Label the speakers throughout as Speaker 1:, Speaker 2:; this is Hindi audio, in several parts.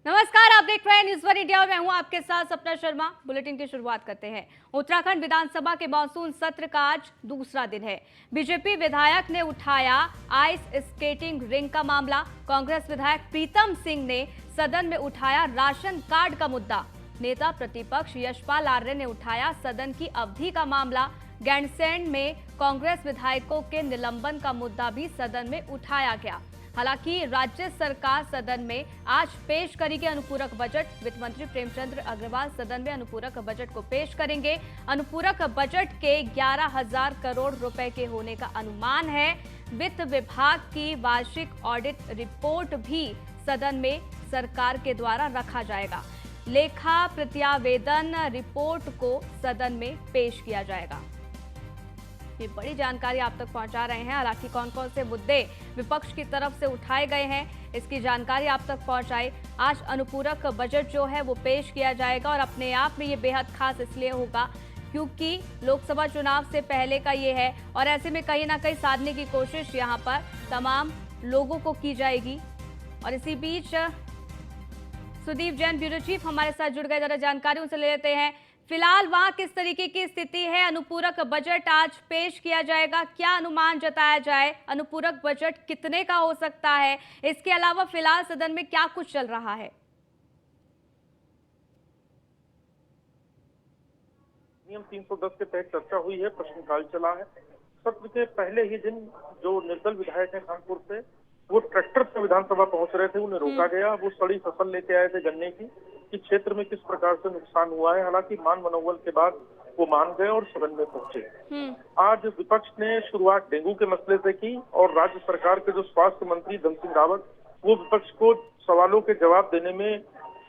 Speaker 1: नमस्कार, आप देख रहे हैं न्यूज़ वन इंडिया और मैं हूं आपके साथ सपना शर्मा। बुलेटिन की शुरुआत करते हैं। उत्तराखंड विधानसभा के मानसून सत्र का आज दूसरा दिन है। बीजेपी विधायक ने उठाया आइस स्केटिंग रिंग का मामला। कांग्रेस विधायक प्रीतम सिंह ने सदन में उठाया राशन कार्ड का मुद्दा। नेता प्रतिपक्ष यशपाल आर्य ने उठाया सदन की अवधि का मामला। गैंडसैंड में कांग्रेस विधायकों के निलंबन का मुद्दा भी सदन में उठाया गया। हालांकि राज्य सरकार सदन में आज पेश करेगी अनुपूरक बजट। वित्त मंत्री प्रेमचंद अग्रवाल सदन में अनुपूरक बजट को पेश करेंगे। अनुपूरक बजट के 11,000 करोड़ रुपए के होने का अनुमान है। वित्त विभाग की वार्षिक ऑडिट रिपोर्ट भी सदन में सरकार के द्वारा रखा जाएगा। लेखा प्रत्यावेदन रिपोर्ट को सदन में पेश किया जाएगा। ये बड़ी जानकारी आप तक पहुंचा रहे हैं। हालांकि कौन कौन से मुद्दे विपक्ष की तरफ से उठाए गए हैं, इसकी जानकारी आप तक पहुंचाए। आज अनुपूरक बजट जो है वो पेश किया जाएगा और अपने आप में ये बेहद खास इसलिए होगा क्योंकि लोकसभा चुनाव से पहले का ये है और ऐसे में कहीं ना कहीं साधने की कोशिश यहाँ पर तमाम लोगों को की जाएगी। और इसी बीच सुदीप जैन ब्यूरो चीफ हमारे साथ जुड़ गए, जरा जानकारी उनसे ले लेते हैं। फिलहाल वहां किस तरीके की स्थिति है? अनुपूरक बजट आज पेश किया जाएगा, क्या अनुमान जताया जाए? अनुपूरक बजट कितने का हो सकता है? इसके अलावा फिलहाल सदन में क्या कुछ चल रहा है?
Speaker 2: नियम 310 के तहत चर्चा हुई है, प्रश्नकाल चला है। सत्र के पहले ही दिन जो निर्दल विधायक हैं कानपुर से, वो ट्रैक्टर से विधानसभा पहुंच रहे थे, उन्हें रोका गया। वो सड़ी फसल लेके आए थे गन्ने की, कि क्षेत्र में किस प्रकार से नुकसान हुआ है। हालांकि मान मनोबल के बाद वो मान गए और सदन में पहुंचे। आज विपक्ष ने शुरुआत डेंगू के मसले से की और राज्य सरकार के जो स्वास्थ्य मंत्री धन सिंह रावत, वो विपक्ष को सवालों के जवाब देने में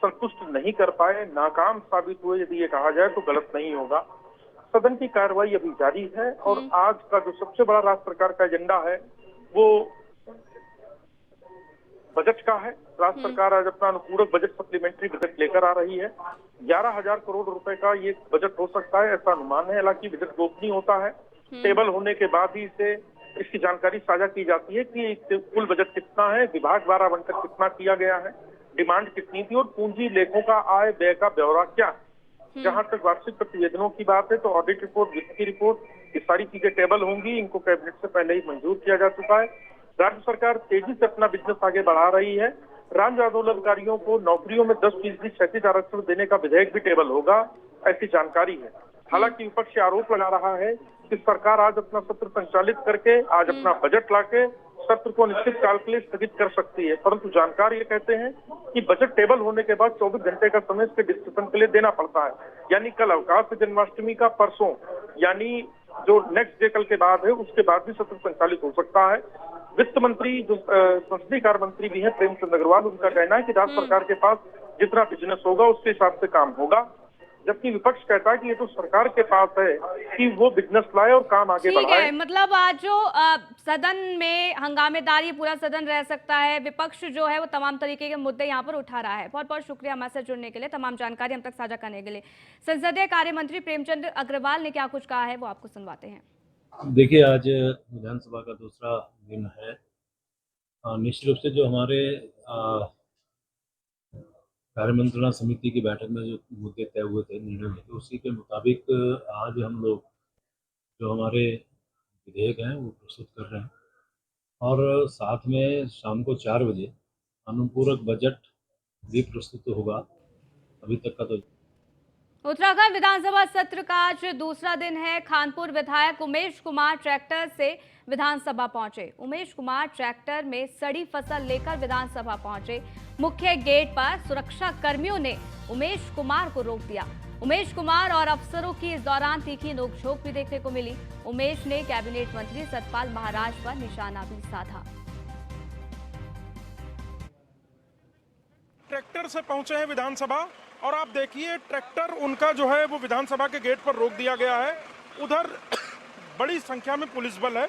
Speaker 2: संतुष्ट नहीं कर पाए, नाकाम साबित हुए। यदि ये कहा जाए तो गलत नहीं होगा। सदन की कार्रवाई अभी जारी है और आज का जो सबसे बड़ा राज्य सरकार का एजेंडा है वो बजट का है। राज्य सरकार आज अपना अनुपूरक बजट सप्लीमेंट्री बजट लेकर आ रही है। 11,000 करोड़ रुपए का ये बजट हो सकता है, ऐसा अनुमान है। हालांकि बजट गोपनीय होता है, टेबल होने के बाद ही इसे इसकी जानकारी साझा की जाती है कि कुल बजट कितना है, विभाग द्वारा आवंटन कितना किया गया है, डिमांड कितनी थी और पूंजी लेखों का आय व्यय का ब्यौरा क्या है। जहां तक वार्षिक प्रतिवेदनों की बात है तो ऑडिट रिपोर्ट, वित्त की रिपोर्ट, ये सारी चीजें टेबल होंगी। इनको कैबिनेट से पहले ही मंजूर किया जा चुका है। राज्य सरकार तेजी से अपना बिजनेस आगे बढ़ा रही है। राज्य आंदोलनकारियों को नौकरियों में 10% क्षैतिज आरक्षण देने का विधेयक भी टेबल होगा, ऐसी जानकारी है। हालांकि विपक्ष आरोप लगा रहा है कि सरकार आज अपना सत्र संचालित करके, आज अपना बजट लाके सत्र को निश्चित काल के लिए स्थगित कर सकती है, परंतु जानकार ये कहते हैं कि बजट टेबल होने के बाद 24 घंटे का समय इसके डिस्कशन के लिए देना पड़ता है। यानी कल अवकाश है जन्माष्टमी का, परसों यानी जो नेक्स्ट डे कल के बाद है उसके बाद भी सत्र संचालित हो सकता है। वित्त मंत्री जो संसदीय कार्य मंत्री भी है प्रेमचंद अग्रवाल, उनका कहना है कि राज्य सरकार के पास जितना बिजनेस होगा उसके हिसाब से काम होगा, जबकि विपक्ष कहता है कि ये तो सरकार के पास है कि वो बिजनेस लाए और काम आगे बढ़ाए।
Speaker 1: मतलब आज जो सदन में हंगामेदारी पूरा सदन रह सकता है, विपक्ष जो है वो तमाम तरीके के मुद्दे यहाँ पर उठा रहा है। बहुत बहुत शुक्रिया हमारे साथ जुड़ने के लिए, तमाम जानकारी हम तक साझा करने के लिए। संसदीय कार्य मंत्री प्रेमचंद अग्रवाल ने क्या कुछ कहा है वो आपको सुनवाते हैं।
Speaker 3: देखिए, आज विधानसभा का दूसरा दिन है। निश्चित रूप से जो हमारे कार्य मंत्रणा समिति की बैठक में जो मुद्दे तय हुए थे, निर्णय हुए थे, उसी के मुताबिक आज हम लोग जो हमारे विधेयक हैं वो प्रस्तुत कर रहे हैं और साथ में शाम को 4 बजे अनुपूरक बजट भी प्रस्तुत होगा। अभी तक का तो
Speaker 1: उत्तराखंड विधानसभा सत्र का आज दूसरा दिन है। खानपुर विधायक उमेश कुमार ट्रैक्टर से विधानसभा पहुंचे। उमेश कुमार ट्रैक्टर में सड़ी फसल लेकर विधानसभा पहुंचे। मुख्य गेट पर सुरक्षा कर्मियों ने उमेश कुमार को रोक दिया। उमेश कुमार और अफसरों की इस दौरान तीखी नोकझोंक भी देखने को मिली। उमेश ने कैबिनेट मंत्री सतपाल महाराज पर निशाना भी साधा।
Speaker 4: ट्रैक्टर से पहुंचे हैं विधानसभा और आप देखिए ट्रैक्टर उनका जो है वो विधानसभा के गेट पर रोक दिया गया है। उधर बड़ी संख्या में पुलिस बल है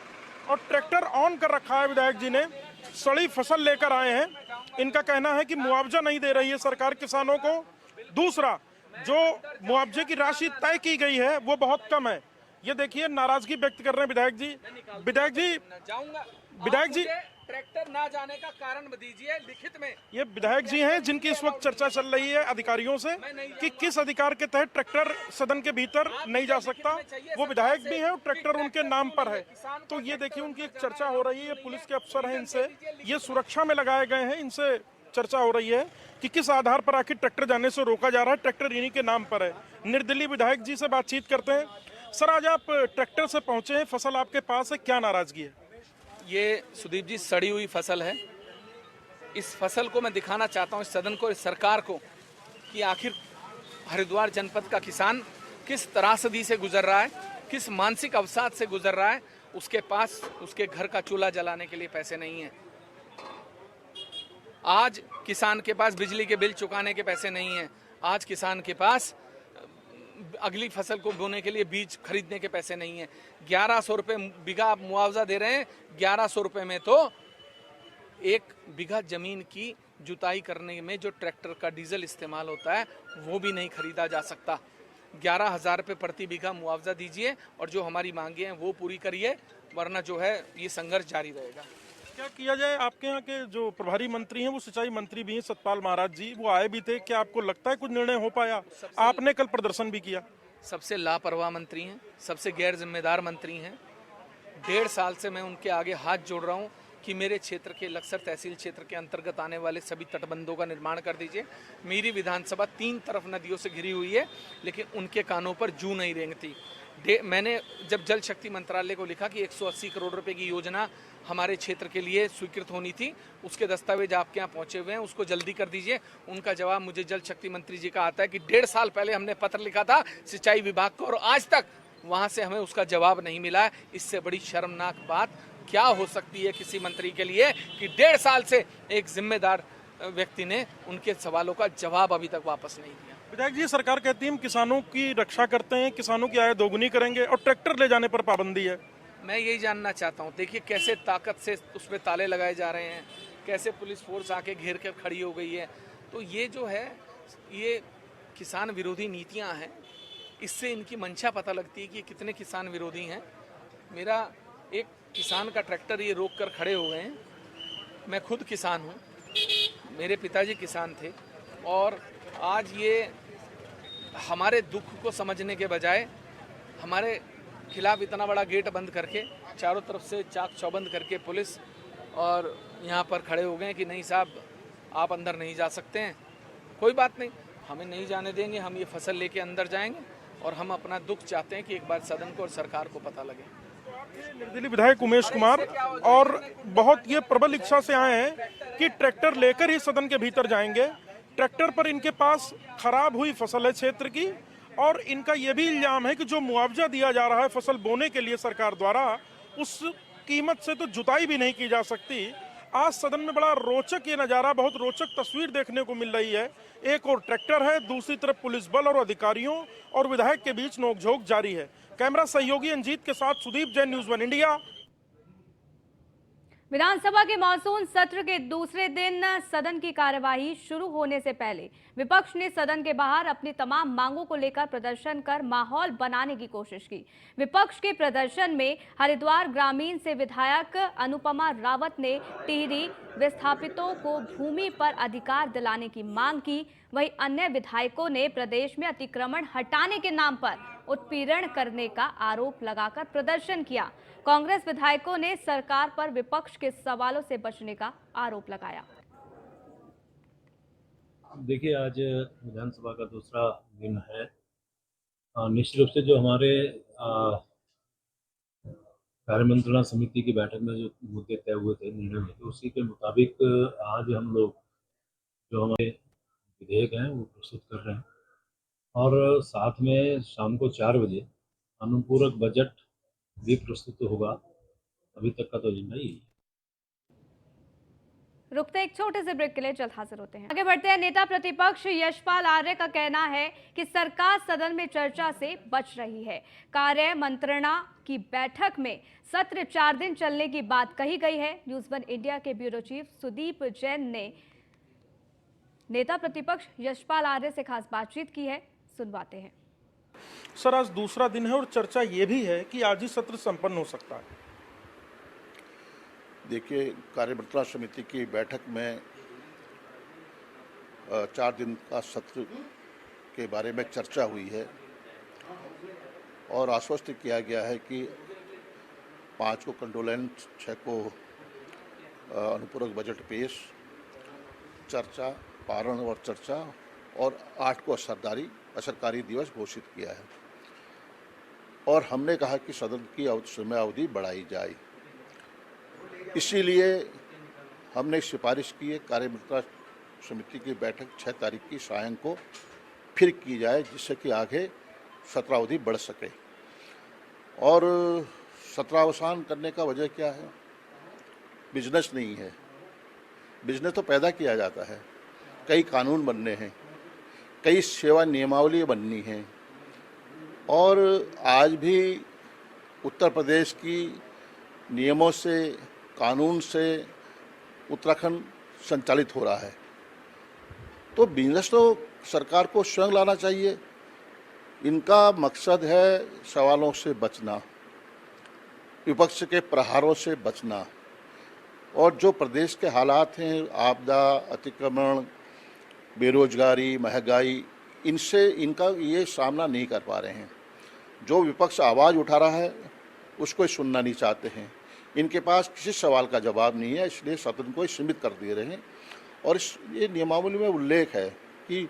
Speaker 4: और ट्रैक्टर ऑन कर रखा है। विधायक जी ने सड़ी फसल लेकर आए हैं। इनका कहना है कि मुआवजा नहीं दे रही है सरकार किसानों को। दूसरा, जो मुआवजे की राशि तय की गई है वो बहुत कम है। ये देखिए नाराजगी व्यक्त कर रहे हैं विधायक जी।
Speaker 5: ट्रैक्टर ना जाने का कारण दीजिए लिखित में।
Speaker 4: ये विधायक जी हैं जिनकी इस वक्त चर्चा चल रही है अधिकारियों से कि किस अधिकार के तहत ट्रैक्टर सदन के भीतर नहीं जा सकता। वो विधायक भी हैं और ट्रैक्टर उनके नाम पर है। तो ये देखिए उनकी एक चर्चा हो रही है, पुलिस के अफसर हैं, इनसे ये सुरक्षा में लगाए गए हैं, इनसे चर्चा हो रही है कि किस आधार पर आखिर ट्रैक्टर जाने से रोका जा रहा है। ट्रैक्टर इन्हीं के नाम पर है। निर्दलीय विधायक जी से बातचीत करते हैं। सर, आज आप ट्रैक्टर से पहुंचे हैं, फसल आपके पास है, क्या नाराजगी है?
Speaker 5: ये सुदीप जी सड़ी हुई फसल है। इस फसल को मैं दिखाना चाहता हूँ इस सदन को, इस सरकार को, कि आखिर हरिद्वार जनपद का किसान किस त्रासदी से गुजर रहा है, किस मानसिक अवसाद से गुजर रहा है। उसके पास उसके घर का चूल्हा जलाने के लिए पैसे नहीं है। आज किसान के पास बिजली के बिल चुकाने के पैसे नहीं हैं। आज किसान के पास अगली फसल को बोने के लिए बीज खरीदने के पैसे नहीं हैं। 1100 रुपये बीघा आप मुआवजा दे रहे हैं। 1100 रुपये में तो एक बीघा जमीन की जुताई करने में जो ट्रैक्टर का डीजल इस्तेमाल होता है वो भी नहीं खरीदा जा सकता। 11,000 रुपये प्रति बीघा मुआवजा दीजिए और जो हमारी मांगे हैं वो पूरी करिए, वरना जो है ये संघर्ष जारी रहेगा।
Speaker 4: क्या किया जाए? आपके यहाँ के जो प्रभारी मंत्री हैं वो सिंचाई मंत्री भी हैं, सतपाल महाराज जी, वो आए भी थे। क्या आपको लगता है कुछ निर्णय हो पाया? आपने कल प्रदर्शन भी किया।
Speaker 5: सबसे लापरवाह मंत्री हैं, सबसे गैर जिम्मेदार मंत्री हैं। 1.5 साल से मैं उनके आगे हाथ जोड़ रहा हूं कि मेरे क्षेत्र के लक्सर तहसील क्षेत्र के अंतर्गत आने वाले सभी तटबंधों का निर्माण कर दीजिए। मेरी विधानसभा 3 तरफ नदियों से घिरी हुई है, लेकिन उनके कानों पर जू नहीं रेंगती। मैंने जब जल शक्ति मंत्रालय को लिखा कि 180 करोड़ रुपए की योजना हमारे क्षेत्र के लिए स्वीकृत होनी थी, उसके दस्तावेज आपके यहाँ पहुंचे हुए हैं, उसको जल्दी कर दीजिए। उनका जवाब मुझे जल शक्ति मंत्री जी का आता है कि 1.5 साल पहले हमने पत्र लिखा था सिंचाई विभाग को और आज तक वहां से हमें उसका जवाब नहीं मिला है। इससे बड़ी शर्मनाक बात क्या हो सकती है किसी मंत्री के लिए कि 1.5 साल से एक जिम्मेदार व्यक्ति ने उनके सवालों का जवाब अभी तक वापस नहीं दिया।
Speaker 4: विधायक जी, सरकार कहती है हम किसानों की रक्षा करते हैं, किसानों की आय दोगुनी करेंगे, और ट्रैक्टर ले जाने पर पाबंदी है।
Speaker 5: मैं यही जानना चाहता हूँ, देखिए कैसे ताकत से उसमें ताले लगाए जा रहे हैं, कैसे पुलिस फोर्स आके घेर कर खड़ी हो गई है। तो ये जो है ये किसान विरोधी नीतियाँ हैं। इससे इनकी मंशा पता लगती है कि कितने किसान विरोधी हैं। मेरा एक किसान का ट्रैक्टर ये रोक कर खड़े हो गए हैं। मैं खुद किसान हूँ, मेरे पिताजी किसान थे, और आज ये हमारे दुख को समझने के बजाय हमारे खिलाफ इतना बड़ा गेट बंद करके चारों तरफ से चाक चौबंद करके पुलिस और यहाँ पर खड़े हो गए हैं कि नहीं साहब आप अंदर नहीं जा सकते हैं। कोई बात नहीं, हमें नहीं जाने देंगे, हम ये फसल लेके अंदर जाएंगे और हम अपना दुख चाहते हैं कि एक बार सदन को और सरकार को पता लगे।
Speaker 4: निर्दलीय विधायक उमेश कुमार और बहुत ये प्रबल इच्छा से आए हैं कि ट्रैक्टर लेकर ही सदन के भीतर जाएंगे। ट्रैक्टर पर इनके पास खराब हुई फसल है क्षेत्र की, और इनका यह भी इल्जाम है कि जो मुआवजा दिया जा रहा है फसल बोने के लिए सरकार द्वारा, उस कीमत से तो जुताई भी नहीं की जा सकती। आज सदन में बड़ा रोचक ये नज़ारा, बहुत रोचक तस्वीर देखने को मिल रही है। एक और ट्रैक्टर है, दूसरी तरफ पुलिस बल और अधिकारियों और विधायक के बीच नोकझोंक जारी है। कैमरा सहयोगी अंजीत के साथ सुदीप, जैन न्यूज़ 1 इंडिया।
Speaker 1: विधानसभा के मॉनसून सत्र के दूसरे दिन सदन की कार्यवाही शुरू होने से पहले विपक्ष ने सदन के बाहर अपनी तमाम मांगों को लेकर प्रदर्शन कर माहौल बनाने की कोशिश की। विपक्ष के प्रदर्शन में हरिद्वार ग्रामीण से विधायक अनुपमा रावत ने टिहरी विस्थापितों को भूमि पर अधिकार दिलाने की मांग की। वहीं अन्य विधायकों ने प्रदेश में अतिक्रमण हटाने के नाम पर उत्पीड़न करने का आरोप लगाकर प्रदर्शन किया। कांग्रेस विधायकों ने सरकार पर विपक्ष के सवालों से बचने का आरोप लगाया।
Speaker 3: देखिए, आज विधानसभा का दूसरा दिन है। निश्चित रूप से जो हमारे कार्यमंत्रणा समिति की बैठक में जो मुद्दे तय हुए थे, निर्णय हुए थे, उसी के मुताबिक आज हम लोग जो हमारे विधेयक हैं वो प्रस्तुत कर रहे हैं, और साथ में शाम को 4 बजे अनुपूरक बजट भी प्रस्तुत होगा। अभी तक का तो एजेंडा यही है।
Speaker 1: रुकते एक छोटे से ब्रेक के लिए, जल्द हाजिर होते हैं। आगे बढ़ते हैं। नेता प्रतिपक्ष यशपाल आर्य का कहना है कि सरकार सदन में चर्चा से बच रही है। कार्य मंत्रणा की बैठक में सत्र 4 दिन चलने की बात कही गई है। न्यूज़ 1 इंडिया के ब्यूरो चीफ सुदीप जैन ने नेता प्रतिपक्ष यशपाल आर्य से खास बातचीत की है, सुनवाते हैं।
Speaker 4: सर, आज दूसरा दिन है और चर्चा ये भी है कि आज ही सत्र संपन्न हो सकता है।
Speaker 6: देखिए, कार्यमंत्रणा समिति की बैठक में 4 दिन का सत्र के बारे में चर्चा हुई है और आश्वस्त किया गया है कि 5 को कंडोलेंस, 6 को अनुपूरक बजट पेश, चर्चा, पारण और चर्चा, और 8 को असरकारी दिवस घोषित किया है। और हमने कहा कि सदन की समय अवधि बढ़ाई जाए। इसीलिए हमने सिफारिश की है कार्यमंत्रणा समिति की बैठक 6 तारीख की सायं को फिर की जाए, जिससे कि आगे सत्रावधि बढ़ सके। और सत्रावसान करने का वजह क्या है? बिजनेस नहीं है। बिजनेस तो पैदा किया जाता है, कई कानून बनने हैं, कई सेवा नियमावली बननी हैं, और आज भी उत्तर प्रदेश की नियमों से, कानून से उत्तराखंड संचालित हो रहा है। तो बिजनेस तो सरकार को स्वयं लाना चाहिए। इनका मकसद है सवालों से बचना, विपक्ष के प्रहारों से बचना, और जो प्रदेश के हालात हैं, आपदा, अतिक्रमण, बेरोजगारी, महंगाई, इनसे इनका ये सामना नहीं कर पा रहे हैं। जो विपक्ष आवाज़ उठा रहा है उसको सुनना नहीं चाहते हैं। इनके पास किसी सवाल का जवाब नहीं है, इसलिए सदन को सीमित कर दे रहे हैं। और ये नियमावली में उल्लेख है कि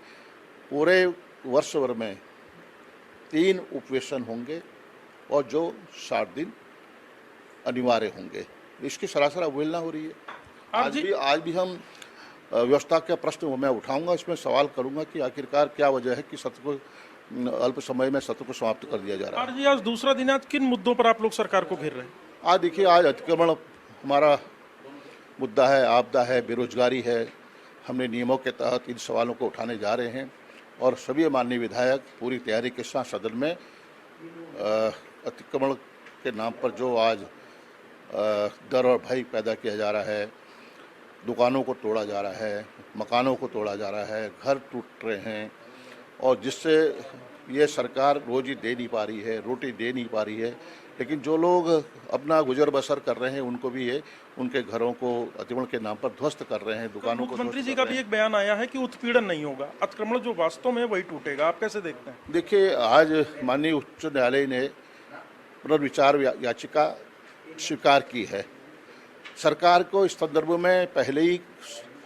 Speaker 6: पूरे वर्ष भर में 3 उपवेशन होंगे और जो 60 दिन अनिवार्य होंगे। इसकी सरासर अवहेलना हो रही है। आज भी हम व्यवस्था के प्रश्न मैं उठाऊंगा, इसमें सवाल करूंगा कि आखिरकार क्या वजह है कि सत्र को अल्प समय में सत्र को समाप्त कर दिया जा रहा है।
Speaker 4: आज दूसरा दिन है, किन मुद्दों पर आप लोग सरकार को घेर रहे हैं?
Speaker 6: आज देखिए, आज अतिक्रमण हमारा मुद्दा है, आपदा है, बेरोजगारी है। हमने नियमों के तहत इन सवालों को उठाने जा रहे हैं और सभी माननीय विधायक पूरी तैयारी के साथ सदन में अतिक्रमण के नाम पर जो आज डर और भय पैदा किया जा रहा है, दुकानों को तोड़ा जा रहा है, मकानों को तोड़ा जा रहा है, घर टूट रहे हैं, और जिससे ये सरकार रोजी दे नहीं पा रही है, रोटी दे नहीं पा रही है। लेकिन जो लोग अपना गुजर बसर कर रहे हैं उनको भी ये उनके घरों को अतिक्रमण के नाम पर ध्वस्त कर रहे हैं, दुकानों को।
Speaker 4: मुख्यमंत्री जी का भी एक बयान आया है कि उत्पीड़न नहीं होगा, अतिक्रमण जो वास्तव में वही टूटेगा। आप कैसे देखते हैं?
Speaker 6: देखिए, आज माननीय उच्च न्यायालय ने पुनर्विचार याचिका स्वीकार की है। सरकार को इस संदर्भ में पहले ही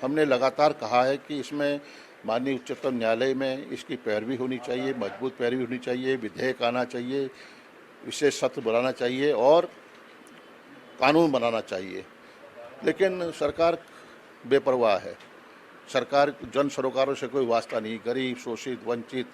Speaker 6: हमने लगातार कहा है कि इसमें माननीय उच्चतम न्यायालय में इसकी पैरवी होनी चाहिए, मजबूत पैरवी होनी चाहिए, विधेयक आना चाहिए, विशेष सत्र बनाना चाहिए और कानून बनाना चाहिए। लेकिन सरकार बेपरवाह है। सरकार जन सरोकारों से कोई वास्ता नहीं। गरीब, शोषित, वंचित,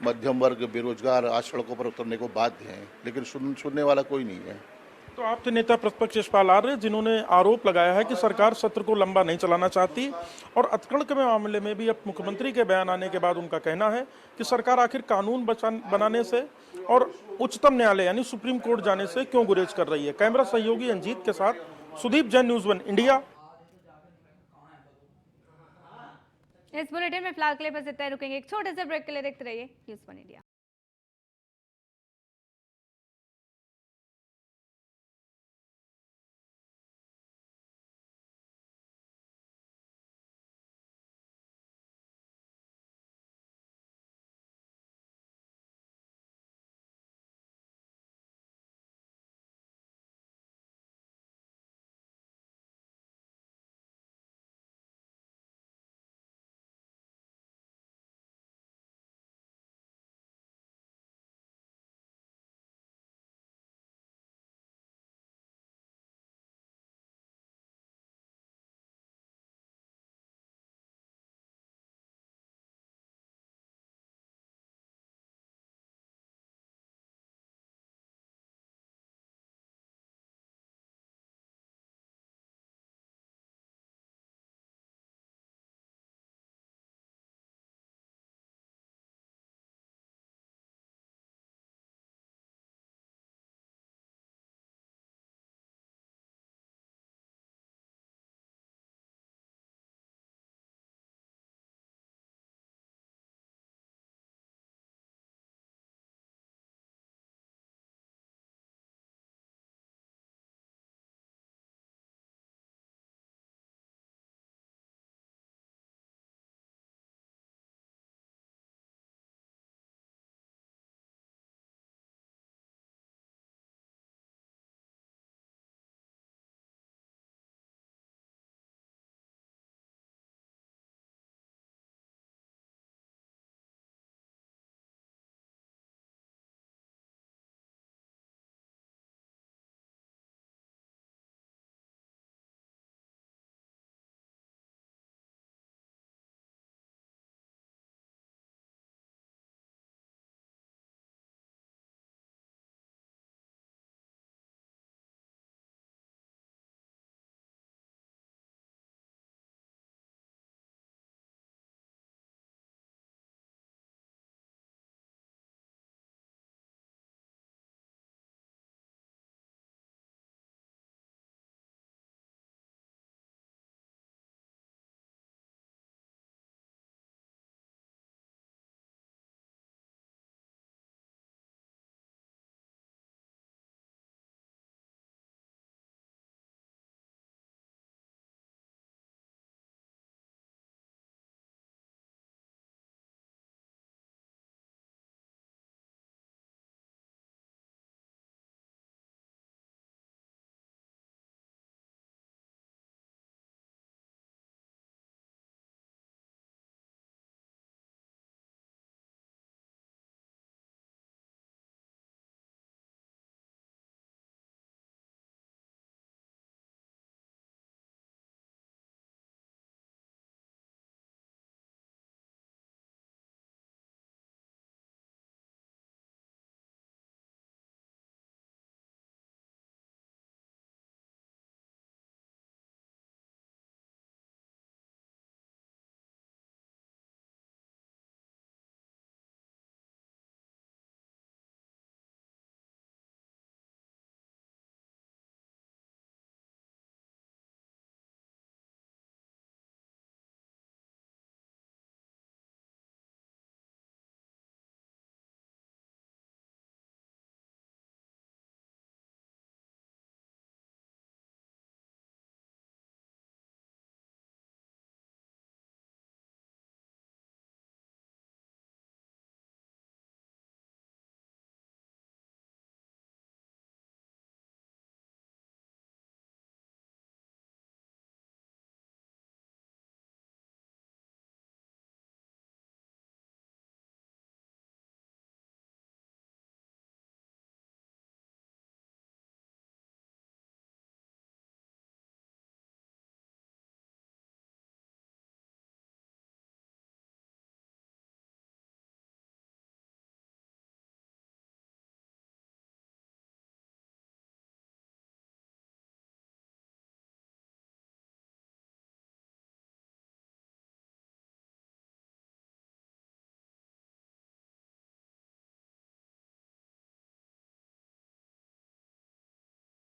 Speaker 6: मध्यम वर्ग, बेरोजगार आज सड़कों पर उतरने को बाध्य हैं, लेकिन सुनने वाला कोई नहीं है।
Speaker 4: तो आपके नेता प्रतिपक्ष यशपाल आर्य, जिन्होंने आरोप लगाया है कि सरकार सत्र को लंबा नहीं चलाना चाहती, और अतिक्रमण के मामले में भी अब मुख्यमंत्री के बयान आने के बाद उनका कहना है कि सरकार आखिर कानून बनाने से और उच्चतम न्यायालय यानी सुप्रीम कोर्ट जाने से क्यों गुरेज कर रही है। कैमरा सहयोगी अंजीत के साथ सुदीप जैन, न्यूज़ 1 इंडिया।
Speaker 1: इस बुलेटिन में फिलहाल के लिए बस इतना ही। रुकेंगे एक छोटे से ब्रेक के लिए। देखते रहिए न्यूज़ 1 इंडिया।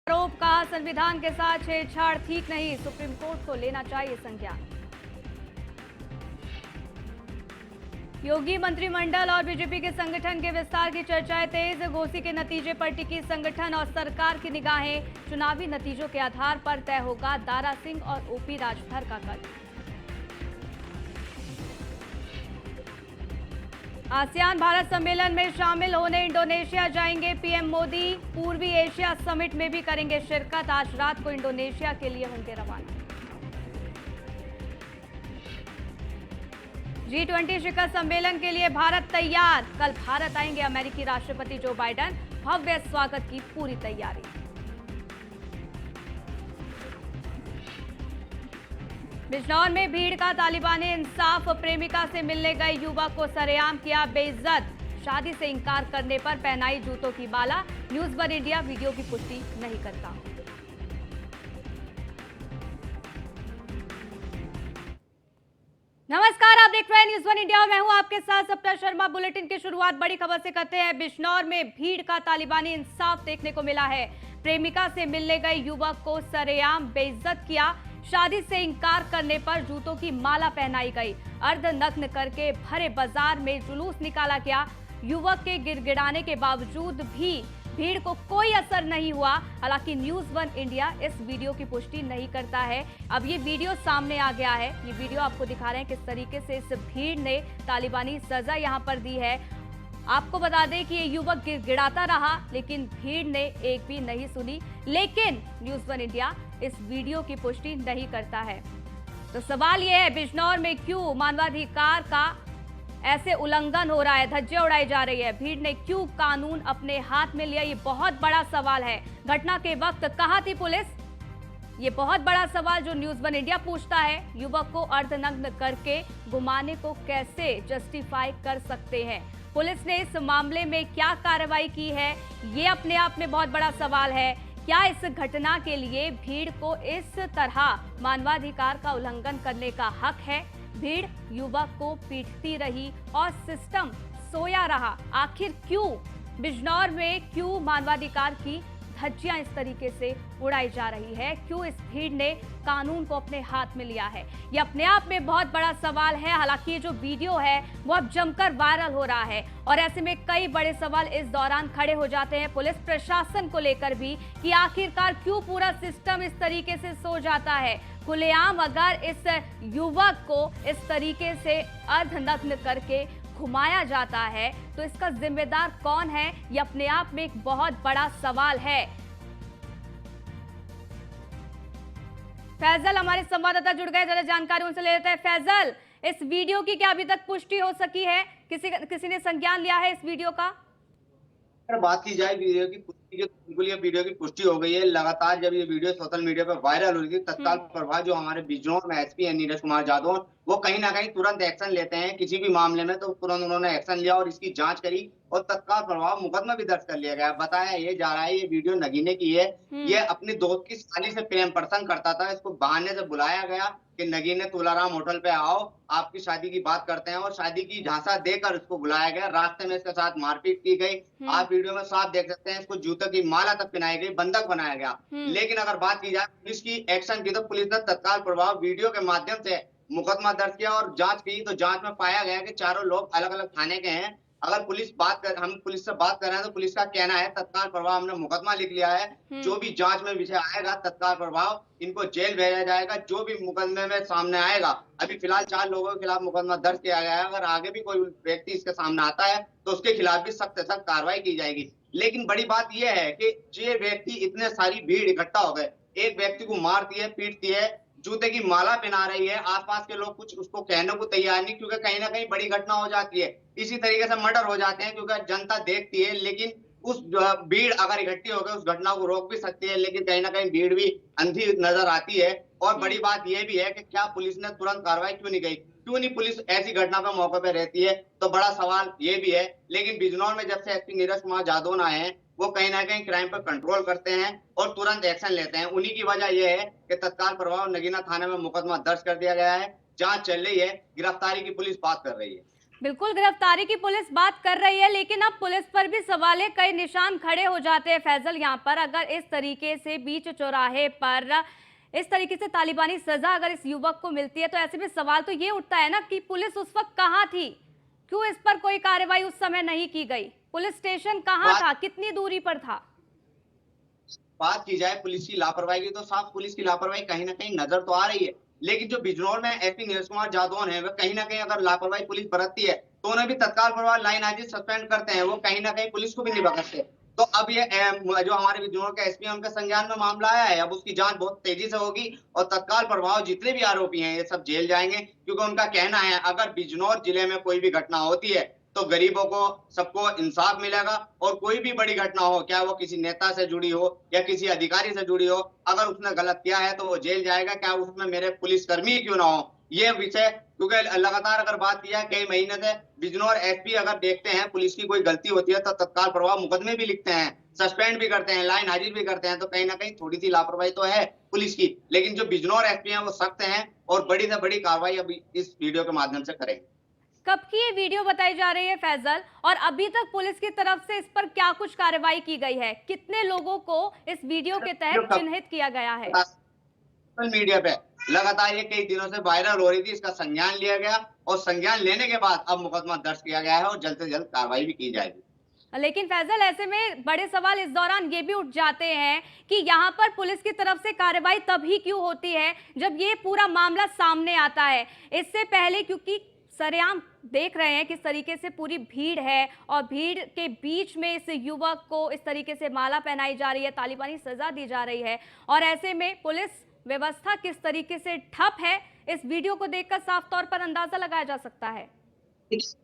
Speaker 1: आरोप का संविधान के साथ छेड़छाड़ ठीक नहीं, सुप्रीम कोर्ट को लेना चाहिए संज्ञान। योगी मंत्रिमंडल और बीजेपी के संगठन के विस्तार की चर्चाएं तेज, घोषी के नतीजे पर टिकी संगठन और सरकार की निगाहें, चुनावी नतीजों के आधार पर तय होगा दारा सिंह और ओपी राजभर का कद। आसियान भारत सम्मेलन में शामिल होने इंडोनेशिया जाएंगे पीएम मोदी, पूर्वी एशिया समिट में भी करेंगे शिरकत, आज रात को इंडोनेशिया के लिए होंगे रवाना। G20 शिखर सम्मेलन के लिए भारत तैयार, कल भारत आएंगे अमेरिकी राष्ट्रपति जो बाइडेन, भव्य स्वागत की पूरी तैयारी। बिजनौर में भीड़ का तालिबानी इंसाफ, प्रेमिका से मिलने गए युवक को सरेआम किया बेइज्जत, शादी से इंकार करने पर पहनाई जूतों की माला, न्यूज वन इंडिया वीडियो की पुष्टि नहीं करता। नमस्कार, आप देख रहे हैं न्यूज वन इंडिया, मैं हूं आपके साथ सप्ताह शर्मा। बुलेटिन की शुरुआत बड़ी खबर से करते हैं। बिजनौर में भीड़ का तालिबानी इंसाफ देखने को मिला है। प्रेमिका से मिलने गए युवक को सरेआम बेइज्जत किया, शादी से इंकार करने पर जूतों की माला पहनाई गई, अर्धनग्न करके भरे बाजार में जुलूस निकाला गया। युवक के गिड़गिड़ाने के बावजूद भी भीड़ को कोई असर नहीं हुआ। हालांकि न्यूज वन इंडिया इस वीडियो की पुष्टि नहीं करता है। अब ये वीडियो सामने आ गया है, ये वीडियो आपको दिखा रहे हैं किस तरीके से इस भीड़ ने तालिबानी सजा यहां पर दी है। आपको बता दें कि ये युवक गिड़गिड़ाता रहा, लेकिन भीड़ ने एक भी नहीं सुनी। लेकिन न्यूज वन इंडिया इस वीडियो की पुष्टि नहीं करता है। तो सवाल यह है, बिजनौर में क्यों मानवाधिकार का ऐसे उल्लंघन हो रहा है, धज्जियां उड़ाई जा रही है, भीड़ ने क्यों कानून अपने हाथ में लिया, ये बहुत बड़ा सवाल है। घटना के वक्त कहां थी पुलिस, ये बहुत बड़ा सवाल जो न्यूज वन इंडिया पूछता है। युवक को अर्धनग्न करके घुमाने को कैसे जस्टिफाई कर सकते हैं, पुलिस ने इस मामले में क्या कार्रवाई की है, ये अपने आप में बहुत बड़ा सवाल है। क्या इस घटना के लिए भीड़ को इस तरह मानवाधिकार का उल्लंघन करने का हक है? भीड़ युवक को पीटती रही और सिस्टम सोया रहा। आखिर क्यों बिजनौर में क्यों मानवाधिकार की धज्जियां इस तरीके से उड़ाई जा रही है, क्यों इस भीड़ ने कानून को अपने हाथ में लिया है, ये अपने आप में बहुत बड़ा सवाल है। हालांकि ये जो वीडियो है वो अब जमकर वायरल हो रहा है और ऐसे में कई बड़े सवाल इस दौरान खड़े हो जाते हैं पुलिस प्रशासन को लेकर भी, कि आखिरकार क्यों पूरा सिस्टम इस तरीके से सो जाता है। खुलेआम अगर इस युवक को इस तरीके से अर्धनग्न करके घुमाया जाता है तो इसका जिम्मेदार कौन है, ये अपने आप में एक बहुत बड़ा सवाल है। फैजल हमारे संवाददाता जुड़ गए, जरा जानकारी उनसे ले लेते हैं। फैजल, इस वीडियो की क्या अभी तक पुष्टि हो सकी है, किसी ने संज्ञान लिया है इस वीडियो का?
Speaker 7: अगर बात की जाए वीडियो की पुष्टि की, तो बिल्कुल ये वीडियो की पुष्टि हो गई है। लगातार जब ये वीडियो सोशल मीडिया पर वायरल हो रही थी, तत्काल प्रभाव जो हमारे बिजनौर में एसपी है नीरज कुमार यादव, वो कहीं ना कहीं तुरंत एक्शन लेते हैं किसी भी मामले में, तो तुरंत उन्होंने एक्शन लिया और इसकी जांच करी और तत्काल प्रभाव मुकदमा भी दर्ज कर लिया गया। बताया ये जा रहा है ये वीडियो नगीने की है, ये अपनी दोस्त की शादी से प्रेम प्रसंग करता था। इसको बहाने से बुलाया गया कि नगीने तुलाराम होटल पे आओ, आपकी शादी की बात करते हैं, और शादी की झांसा देकर इसको बुलाया गया। रास्ते में इसके साथ मारपीट की गई, आप वीडियो में साफ देख सकते हैं। इसको जूतों की माला तक पहनाई गई, बंधक बनाया गया। लेकिन अगर बात की जाए पुलिस की एक्शन की, तो पुलिस ने तत्काल प्रभाव वीडियो के माध्यम से मुकदमा दर्ज किया और जांच की, तो जांच में पाया गया कि चारों लोग अलग अलग थाने के हैं। अगर हम पुलिस से बात कर रहे हैं तो पुलिस का कहना है तत्काल प्रभाव हमने मुकदमा लिख लिया है, जो भी जांच में विषय आएगा तत्काल प्रभाव इनको जेल भेजा जाएगा। जो भी मुकदमे में सामने आएगा, अभी फिलहाल 4 लोगों के खिलाफ मुकदमा दर्ज किया गया है। अगर आगे भी कोई व्यक्ति इसके सामने आता है तो उसके खिलाफ भी सख्त से सख्त कार्रवाई की जाएगी। लेकिन बड़ी बात यह है कि ये व्यक्ति, इतने सारी भीड़ इकट्ठा हो गए, एक व्यक्ति को मारती है, पीटती है, जूते की माला पहना रही है, आसपास के लोग कुछ उसको कहने को तैयार नहीं, क्योंकि कहीं ना कहीं बड़ी घटना हो जाती है। इसी तरीके से मर्डर हो जाते हैं क्योंकि जनता देखती है, लेकिन उस भीड़ अगर इकट्ठी हो गई उस घटना को रोक भी सकती है, लेकिन कहीं ना कहीं भीड़ भी अंधी नजर आती है। और बड़ी बात यह भी है कि क्या पुलिस ने तुरंत कार्रवाई क्यों नहीं की, क्यों नहीं पुलिस ऐसी घटना पर मौके पर रहती है, तो बड़ा सवाल ये भी है। लेकिन बिजनौर में जब से एसपी नीरज कुमार यादव आए हैं, वो कहीं ना कहीं क्राइम पर कंट्रोल करते हैं और तुरंत एक्शन लेते हैं। उन्हीं की वजह यह है कि तत्काल प्रभाव नगीना थाने में मुकदमा दर्ज कर दिया गया है, जांच चल रही है, गिरफ्तारी की पुलिस बात कर रही है।
Speaker 1: बिल्कुल, गिरफ्तारी की पुलिस बात कर रही है, लेकिन अब पुलिस पर भी सवाले कई निशान खड़े हो जाते हैं फैजल। यहाँ पर अगर इस तरीके से बीच चौराहे पर इस तरीके से तालिबानी सजा अगर इस युवक को मिलती है, तो ऐसे में सवाल तो ये उठता है ना कि पुलिस उस वक्त कहाँ थी, क्यों इस पर कोई कार्रवाई उस समय नहीं की गई, पुलिस स्टेशन कहाँ था, कितनी दूरी पर था।
Speaker 7: बात की जाए पुलिस की लापरवाही की, तो साफ पुलिस की लापरवाही कहीं ना कहीं नजर तो आ रही है, लेकिन जो बिजनौर में एसपी नीरज कुमार जादौन है, वह कहीं ना कहीं अगर लापरवाही पुलिस बरतती है तो उन्हें भी तत्काल प्रभाव लाइन हाजिर सस्पेंड करते हैं, वो कहीं ना कहीं पुलिस को भी नहीं बख्शते। तो अब ये जो हमारे बिजनौर के एसपी है उनके संज्ञान में मामला आया है, अब उसकी जांच बहुत तेजी से होगी और तत्काल प्रभाव जितने भी आरोपी हैं ये सब जेल जाएंगे, क्योंकि उनका कहना है अगर बिजनौर जिले में कोई भी घटना होती है तो गरीबों को सबको इंसाफ मिलेगा, और कोई भी बड़ी घटना हो, क्या वो किसी नेता से जुड़ी हो या किसी अधिकारी से जुड़ी हो, अगर उसने गलत किया है तो वो जेल जाएगा, क्या उसमें मेरे पुलिसकर्मी क्यों ना हो। ये विषय क्योंकि लगातार अगर बात की जाए कई महीने से बिजनौर एसपी अगर देखते हैं पुलिस की कोई गलती होती है तो तत्काल प्रभाव मुकदमे भी लिखते हैं, सस्पेंड भी करते हैं, लाइन हाजिर भी करते हैं, तो कहीं ना कहीं थोड़ी सी लापरवाही तो है पुलिस की, लेकिन जो बिजनौर एसपी है वो सख्त हैं और बड़ी से बड़ी कार्रवाई अभी इस वीडियो के माध्यम से करेंगे।
Speaker 1: कब की ये वीडियो बताई जा रही है फैजल, और अभी तक पुलिस की तरफ से इस पर क्या कुछ कार्रवाई की गई है, कितने लोगों को इस वीडियो के तहत चिन्हित किया गया है।
Speaker 7: सोशल मीडिया पे लगातार ये कई दिनों से वायरल हो रही थी, इसका संज्ञान लिया गया और संज्ञान लेने के बाद अब मुकदमा दर्ज किया गया है और जल्द से जल्द कार्रवाई भी की जाएगी।
Speaker 1: लेकिन फैजल, ऐसे में बड़े सवाल इस दौरान ये भी उठ जाते हैं कि यहाँ पर पुलिस की तरफ से कार्रवाई तभी क्यों होती है जब ये पूरा मामला सामने आता है। इससे पहले क्योंकि सरेआम देख रहे हैं किस तरीके से पूरी भीड़ है और भीड़ के बीच में इस युवक को इस तरीके से माला पहनाई जा रही है, तालिबानी सजा दी जा रही है, और ऐसे में पुलिस व्यवस्था किस तरीके से ठप है, इस वीडियो को देखकर साफ तौर पर अंदाजा लगाया जा सकता है।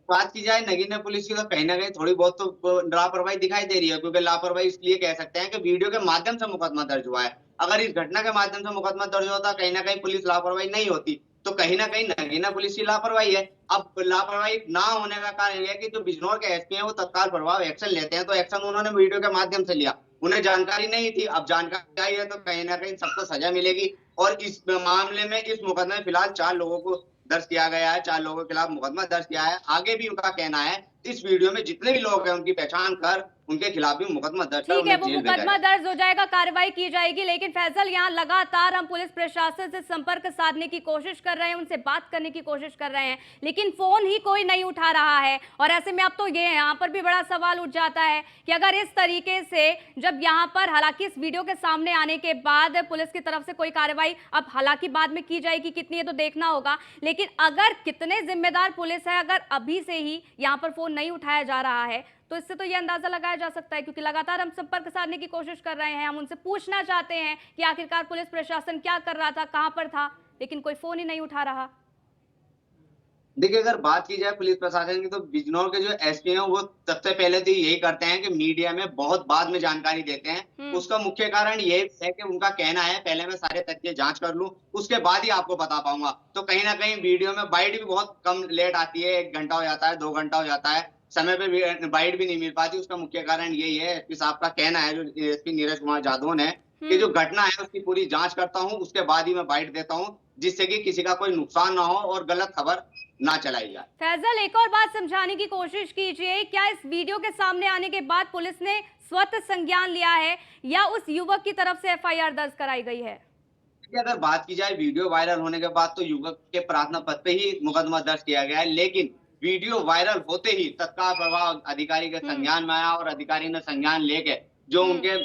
Speaker 7: बात की जाए नगीना पुलिस की तो कहीं ना कहीं थोड़ी बहुत तो लापरवाही दिखाई दे रही है, क्योंकि लापरवाही इसलिए कह सकते हैं कि वीडियो के माध्यम से मुकदमा दर्ज हुआ है। अगर इस घटना के माध्यम से मुकदमा दर्ज होता कहीं ना कहीं पुलिस लापरवाही नहीं होती, तो कहीं ना कहीं नगीना पुलिस की लापरवाही है। अब लापरवाही ना होने का कारण यह है कि जो बिजनौर के एसपी हैं वो तत्काल प्रभाव एक्शन लेते हैं, तो एक्शन उन्होंने वीडियो के माध्यम से लिया, उन्हें जानकारी नहीं थी, अब जानकारी आई है तो कहीं ना कहीं सबको सजा मिलेगी। और इस मामले में इस मुकदमे में फिलहाल 4 लोगों को दर्ज किया गया है, 4 लोगों के खिलाफ मुकदमा दर्ज किया है। आगे भी उनका कहना है इस वीडियो में जितने भी लोग हैं उनकी पहचान कर उनके खिलाफ भी मुकदमा दर्ज
Speaker 1: ठीक है, वो मुकदमा दर्ज हो जाएगा, कार्रवाई की जाएगी। लेकिन फैजल, यहाँ लगातार हम पुलिस प्रशासन से संपर्क साधने की कोशिश कर रहे हैं, उनसे बात करने की कोशिश कर रहे हैं, लेकिन फोन ही कोई नहीं उठा रहा है। और ऐसे में अब तो ये यहाँ पर भी बड़ा सवाल उठ जाता है कि अगर इस तरीके से जब यहाँ पर, हालांकि इस वीडियो के सामने आने के बाद पुलिस की तरफ से कोई कार्रवाई अब हालांकि बाद में की जाएगी, कितनी है तो देखना होगा, लेकिन अगर कितने जिम्मेदार पुलिस है, अगर अभी से ही यहाँ पर फोन नहीं उठाया जा रहा है, तो इससे तो ये अंदाजा लगाया जा सकता है, क्योंकि लगातार हम संपर्क साधने की कोशिश कर रहे हैं, हम उनसे पूछना चाहते हैं कि आखिरकार पुलिस प्रशासन क्या कर रहा था, कहां पर था, लेकिन कोई फोन ही नहीं उठा रहा।
Speaker 7: देखिए, अगर बात की जाए पुलिस प्रशासन की तो बिजनौर के जो एसपी हैं वो सबसे पहले तो यही करते हैं कि मीडिया में बहुत बाद में जानकारी देते हैं। उसका मुख्य कारण ये है कि उनका कहना है पहले मैं सारे तथ्य जांच कर लूं, उसके बाद ही आपको बता पाऊंगा। तो कहीं ना कहीं वीडियो में बाइट भी बहुत कम लेट आती है, 1 घंटा हो जाता है, 2 घंटा हो जाता है, समय पे बाइट भी नहीं मिल पाती। उसका मुख्य कारण यही है, एसपी साहब का कहना है, जो एसपी नीरज कुमार जादौन है, कि जो घटना है उसकी पूरी जांच करता हूं, उसके बाद ही मैं बाइट देता हूं, जिससे कि किसी का कोई नुकसान ना हो और गलत खबर ना चलाई जाए।
Speaker 1: फैजल, एक और बात समझाने की कोशिश कीजिए, क्या इस वीडियो के सामने आने के बाद पुलिस ने स्वतः संज्ञान लिया है या उस युवक की तरफ से एफआईआर दर्ज कराई गई है?
Speaker 7: अगर बात की जाए वीडियो वायरल होने के बाद तो युवक के प्रार्थना पत्र पे ही मुकदमा दर्ज किया गया है, लेकिन वीडियो वायरल होते ही तत्काल प्रभाव अधिकारी के संज्ञान में आया और अधिकारी ने संज्ञान लेके जो उनके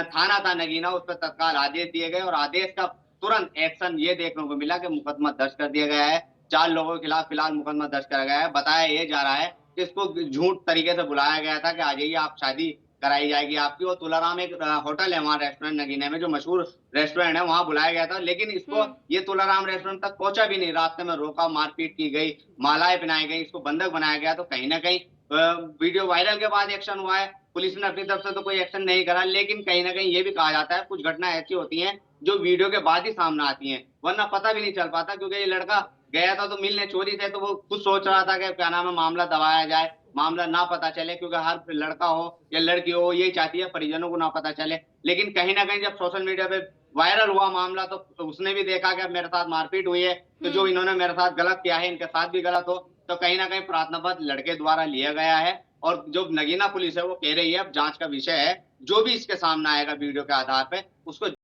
Speaker 7: थाना था नगीना, उस पर तत्काल आदेश दिए गए और आदेश का तुरंत एक्शन ये देखने को मिला कि मुकदमा दर्ज कर दिया गया है। 4 लोगों के खिलाफ फिलहाल मुकदमा दर्ज करा गया है। बताया ये जा रहा है कि इसको झूठ तरीके से बुलाया गया था कि आ जाइए आप, शादी कराई जाएगी आपकी। और तुलाराम एक होटल है वहाँ रेस्टोरेंट नगीना में, जो मशहूर रेस्टोरेंट है, वहाँ बुलाया गया था, लेकिन इसको ये तुलाराम रेस्टोरेंट तक पहुंचा भी नहीं, रास्ते में रोका, मारपीट की गई, मालाएं पहनाई गई, इसको बंधक बनाया गया। तो कहीं ना कहीं वीडियो वायरल के बाद एक्शन हुआ है। पुलिस ने अपनी तरफ से तो कोई एक्शन नहीं करा, लेकिन कहीं ना कहीं ये भी कहा जाता है कुछ घटना ऐसी होती हैं जो वीडियो के बाद ही सामने आती हैं, वरना पता भी नहीं चल पाता। क्योंकि ये लड़का गया था तो मिलने चोरी से, तो वो खुद सोच रहा था कि क्या नाम है, मामला दबाया जाए, मामला ना पता चले, क्योंकि हर लड़का हो या लड़की हो यही चाहती है परिजनों को ना पता चले। लेकिन कहीं ना कहीं जब सोशल मीडिया पे वायरल हुआ मामला तो उसने भी देखा कि मेरे साथ मारपीट हुई है, तो जो इन्होंने मेरे साथ गलत किया है इनके साथ भी गलत हो, तो कहीं ना कहीं प्रार्थना पत्र लड़के द्वारा लिया गया है। और जो नगीना पुलिस है वो कह रही है अब जांच का विषय है, जो भी इसके सामने आएगा वीडियो के आधार पे उसको